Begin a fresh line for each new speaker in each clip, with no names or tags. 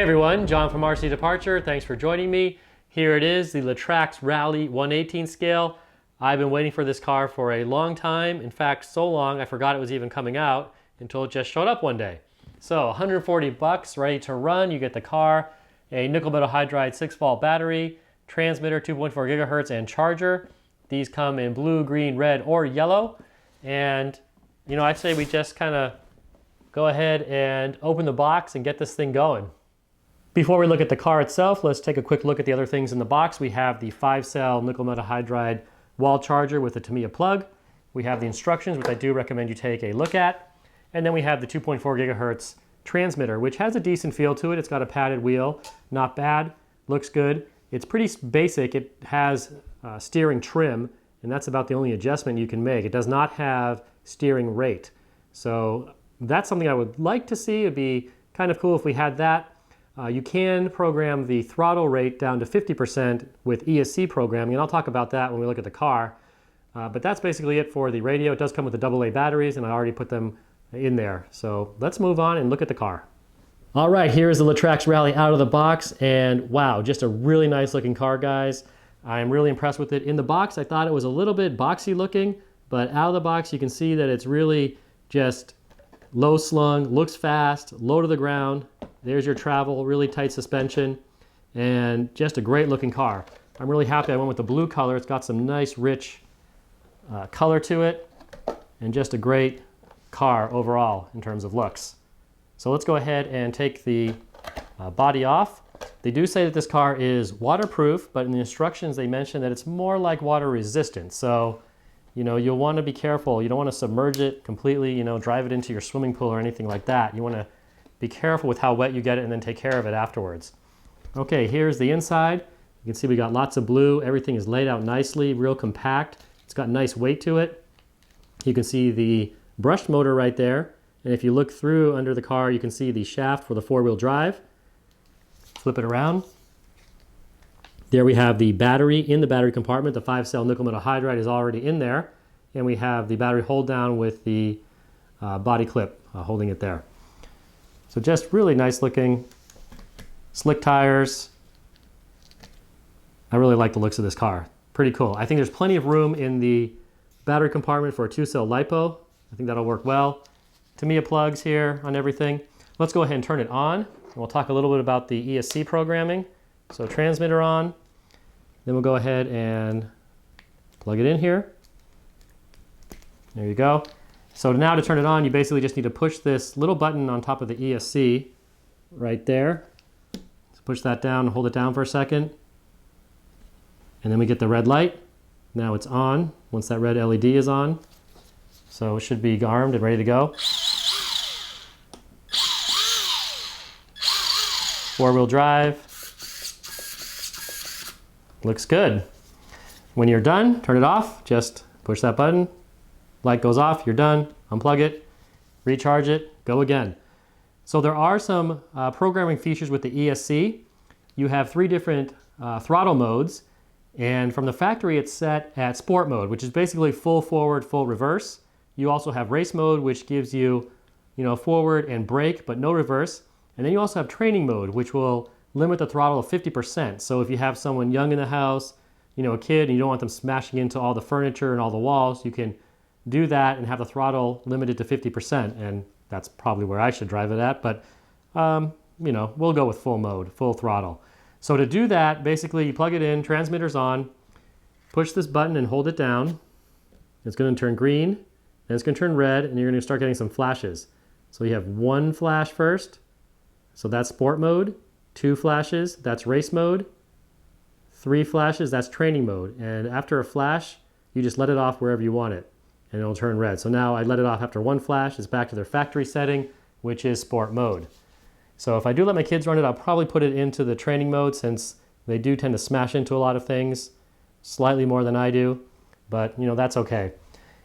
everyone, John from RC Departure. Thanks for joining me. Here it is, the LaTrax Rally 1/18 scale. I've been waiting for this car for a long time. In fact, so long I forgot it was even coming out until it just showed up one day. So 140 bucks, ready to run. You get the car, a nickel metal hydride 6-volt battery, transmitter 2.4 gigahertz, and charger. These come in blue, green, red, or yellow. And I'd say we just kind of go ahead and open the box and get this thing going. Before we look at the car itself, let's take a quick look at the other things in the box. We have the 5-cell nickel metal hydride wall charger with the Tamiya plug. We have the instructions, which I do recommend you take a look at. And then we have the 2.4 gigahertz transmitter, which has a decent feel to it. It's got a padded wheel, not bad, looks good. It's pretty basic. It has steering trim, and that's about the only adjustment you can make. It does not have steering rate. So that's something I would like to see. It'd be kind of cool if we had that. You can program the throttle rate down to 50% with ESC programming, and I'll talk about that when we look at the car. But that's basically it for the radio. It does come with the AA batteries, and I already put them in there. So let's move on and look at the car. All right, here's the LaTrax Rally out of the box, and wow, just a really nice looking car, guys. I'm really impressed with it. In the box, I thought it was a little bit boxy looking, but out of the box, you can see that it's really just low slung, looks fast, low to the ground. There's your travel, really tight suspension, and just a great looking car. I'm really happy I went with the blue color. It's got some nice rich color to it, and just a great car overall in terms of looks. So let's go ahead and take the body off. They do say that this car is waterproof, but in the instructions they mention that it's more like water resistant. So you'll want to be careful. You don't want to submerge it completely, drive it into your swimming pool or anything like that. You want to be careful with how wet you get it and then take care of it afterwards. Okay, here's the inside. You can see we got lots of blue. Everything is laid out nicely, real compact. It's got nice weight to it. You can see the brushed motor right there. And if you look through under the car, you can see the shaft for the 4-wheel drive. Flip it around. There we have the battery in the battery compartment. The 5-cell nickel metal hydride is already in there. And we have the battery hold down with the body clip holding it there. So just really nice looking, slick tires. I really like the looks of this car. Pretty cool. I think there's plenty of room in the battery compartment for a 2-cell LiPo. I think that'll work well. Tamiya plugs here on everything. Let's go ahead and turn it on. And we'll talk a little bit about the ESC programming. So transmitter on. Then we'll go ahead and plug it in here. There you go. So now to turn it on, you basically just need to push this little button on top of the ESC right there. So push that down and hold it down for a second. And then we get the red light. Now it's on once that red LED is on. So it should be armed and ready to go. 4-wheel drive. Looks good. When you're done, turn it off. Just push that button. Light goes off, you're done, unplug it, recharge it, go again. So there are some programming features with the ESC. You have 3 different throttle modes, and from the factory it's set at sport mode, which is basically full forward, full reverse. You also have race mode, which gives you, forward and brake, but no reverse. And then you also have training mode, which will limit the throttle to 50%. So if you have someone young in the house, a kid, and you don't want them smashing into all the furniture and all the walls, you can do that and have the throttle limited to 50%, and that's probably where I should drive it at, but we'll go with full mode, full throttle. So to do that, basically you plug it in, transmitter's on, push this button and hold it down. It's going to turn green, then it's going to turn red, and you're going to start getting some flashes. So you have 1 flash first, so that's sport mode, 2 flashes, that's race mode, 3 flashes, that's training mode, and after a flash, you just let it off wherever you want it, and it'll turn red. So now I let it off after 1 flash. It's back to their factory setting, which is sport mode. So if I do let my kids run it, I'll probably put it into the training mode since they do tend to smash into a lot of things, slightly more than I do, but that's okay.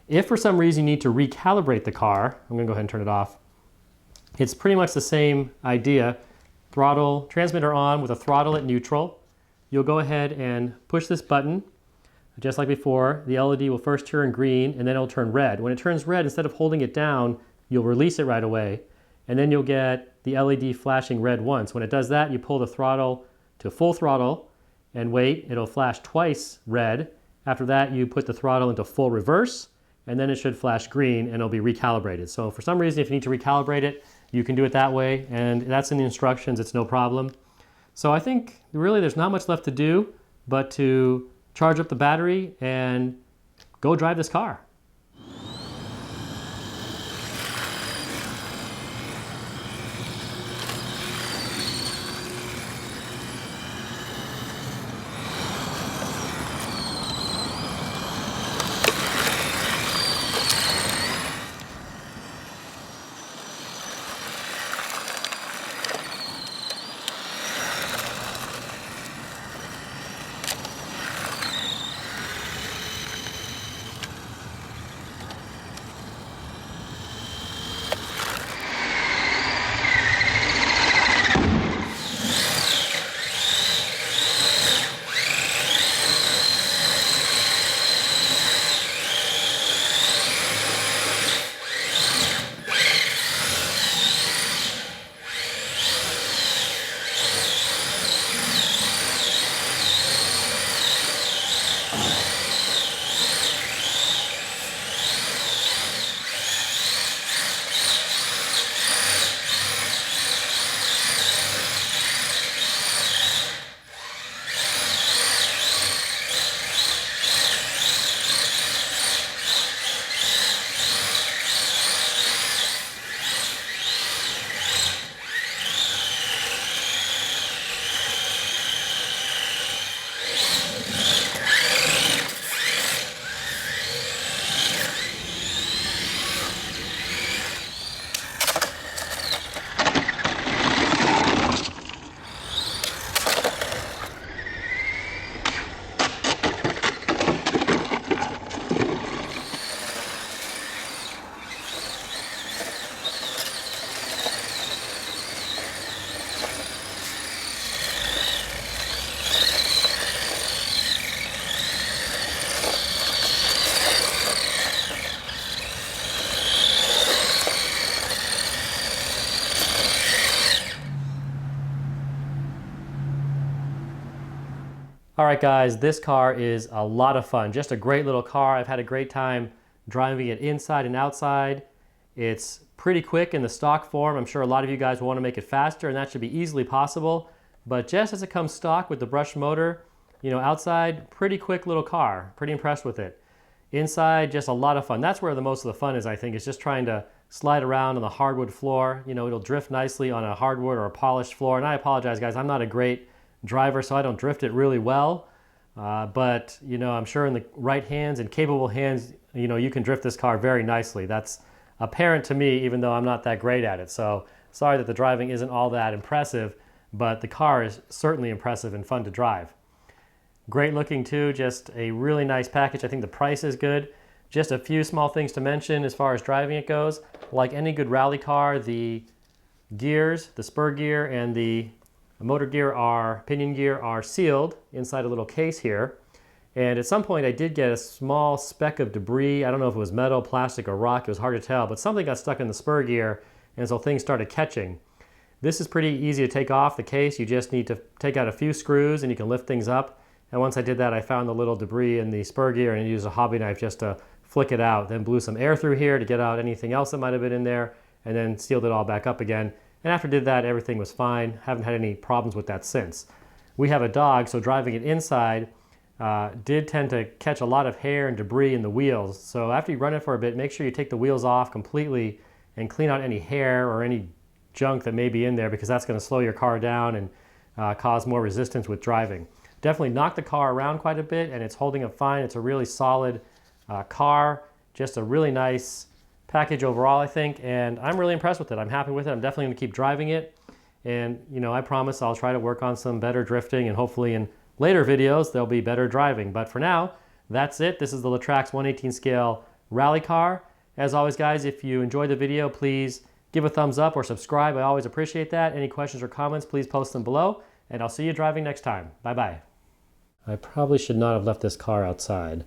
If for some reason you need to recalibrate the car, I'm gonna go ahead and turn it off. It's pretty much the same idea. Throttle, transmitter on with a throttle at neutral. You'll go ahead and push this button. Just like before, the LED will first turn green and then it'll turn red. When it turns red, instead of holding it down, you'll release it right away. And then you'll get the LED flashing red once. When it does that, you pull the throttle to full throttle and wait. It'll flash twice red. After that, you put the throttle into full reverse, and then it should flash green and it'll be recalibrated. So for some reason, if you need to recalibrate it, you can do it that way, and that's in the instructions. It's no problem. So I think really there's not much left to do but to charge up the battery and go drive this car. All right, guys, this car is a lot of fun. Just a great little car. I've had a great time driving it inside and outside. It's pretty quick in the stock form. I'm sure a lot of you guys will want to make it faster, and that should be easily possible. But just as it comes stock with the brushed motor, outside, pretty quick little car. Pretty impressed with it. Inside, just a lot of fun. That's where the most of the fun is, I think, is just trying to slide around on the hardwood floor. It'll drift nicely on a hardwood or a polished floor. And I apologize, guys, I'm not a great driver, so I don't drift it really well. But I'm sure in the right hands and capable hands, you can drift this car very nicely. That's apparent to me, even though I'm not that great at it. So sorry that the driving isn't all that impressive, but the car is certainly impressive and fun to drive. Great looking too, just a really nice package. I think the price is good. Just a few small things to mention as far as driving it goes. Like any good rally car, the gears, the spur gear and the motor gear pinion gear are sealed inside a little case here. And at some point I did get a small speck of debris. I don't know if it was metal, plastic, or rock. It was hard to tell, but something got stuck in the spur gear, and so things started catching. This is pretty easy to take off the case. You just need to take out a few screws and you can lift things up. And once I did that, I found the little debris in the spur gear and used a hobby knife just to flick it out. Then blew some air through here to get out anything else that might have been in there, and then sealed it all back up again. And after I did that, everything was fine. Haven't had any problems with that since. We have a dog, so driving it inside did tend to catch a lot of hair and debris in the wheels. So after you run it for a bit, make sure you take the wheels off completely and clean out any hair or any junk that may be in there, because that's going to slow your car down and cause more resistance with driving. Definitely knocked the car around quite a bit, and it's holding up fine. It's a really solid car, just a really nice package overall, I think, and I'm really impressed with it. I'm happy with it. I'm definitely going to keep driving it, and I promise I'll try to work on some better drifting, and hopefully in later videos there'll be better driving. But for now, that's it. This is the LaTrax 1/18 scale rally car. As always, guys, if you enjoyed the video, please give a thumbs up or subscribe. I always appreciate that. Any questions or comments, please post them below, and I'll see you driving next time. Bye-bye. I probably should not have left this car outside.